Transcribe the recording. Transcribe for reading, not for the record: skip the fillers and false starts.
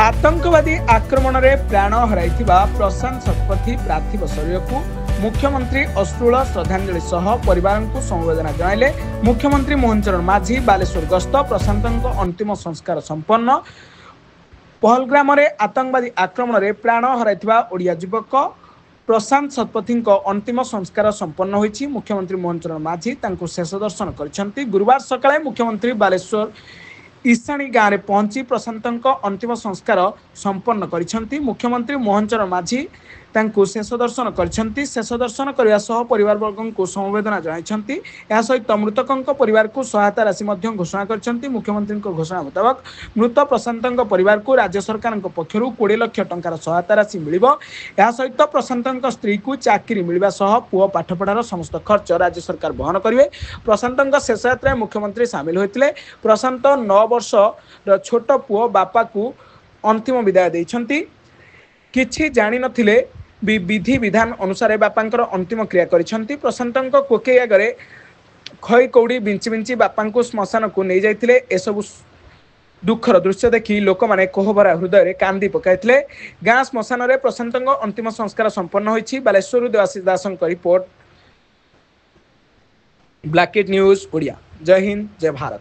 आतंकवादी आक्रमण में प्राण हर प्रशांत शतपथी पार्थिव शरीर को मुख्यमंत्री अश्रुल श्रद्धांजलि सह परिवार को संवेदना जनाइले। मुख्यमंत्री मोहन चरण माझी बालेश्वर गस्त प्रशांत अंतिम संस्कार संपन्न। पहलग्राम आतंकवादी आक्रमण में प्राण हर ओडिया युवक प्रशांत शतपथी अंतिम संस्कार संपन्न होईछि। मुख्यमंत्री मोहन चरण माझी शेष दर्शन कर गुरुवार सकाळे मुख्यमंत्री बालेश्वर ईशाणी गाँव में पहुंची प्रशांत अंतिम संस्कार संपन्न करिसेंति। मुख्यमंत्री मोहन चरण माझी शेष दर्शन करछंती। शेष दर्शन करने सह परिवारवर्ग को समवेदना जनाइछंती। या सहित मृतकों परिवार को सहायता राशि घोषणा करछंती। मुख्यमंत्री घोषणा मुताबक मृत प्रशांत परिवार को राज्य सरकार पक्षर 20 लाख टंकार सहायता राशि मिलिबो। या सहित प्रशांत स्त्री को चाकरी मिलवा सह पुओ पाठपढ़ार समस्त खर्च राज्य सरकार वहन करेंगे। प्रशांत शेष यात्रा मुख्यमंत्री सामिल होते। प्रशांत 9 वर्ष छोट पुओ बापा को अंतिम विदाय देइछंती। किछि जानि नथिले भी विधि विधान अनुसार बापांकर अंतिम क्रिया करिसेंति। प्रशांत कोके आगे खई कौड़ी बिंची बिंची बापा को श्मशान को नहीं जाइथिले। एसबु दुखर दृश्य देखि लोक माने कोहभरा हृदय कांदी पकाइथिले। गाँ श्मशान में प्रशांत अंतिम संस्कार संपन्न होईछि। बालेश्वर देवाशीष दासଙ୍କ रिपोर्ट, ब्लैकेट न्यूज ओडिया। जय हिंद, जय भारत।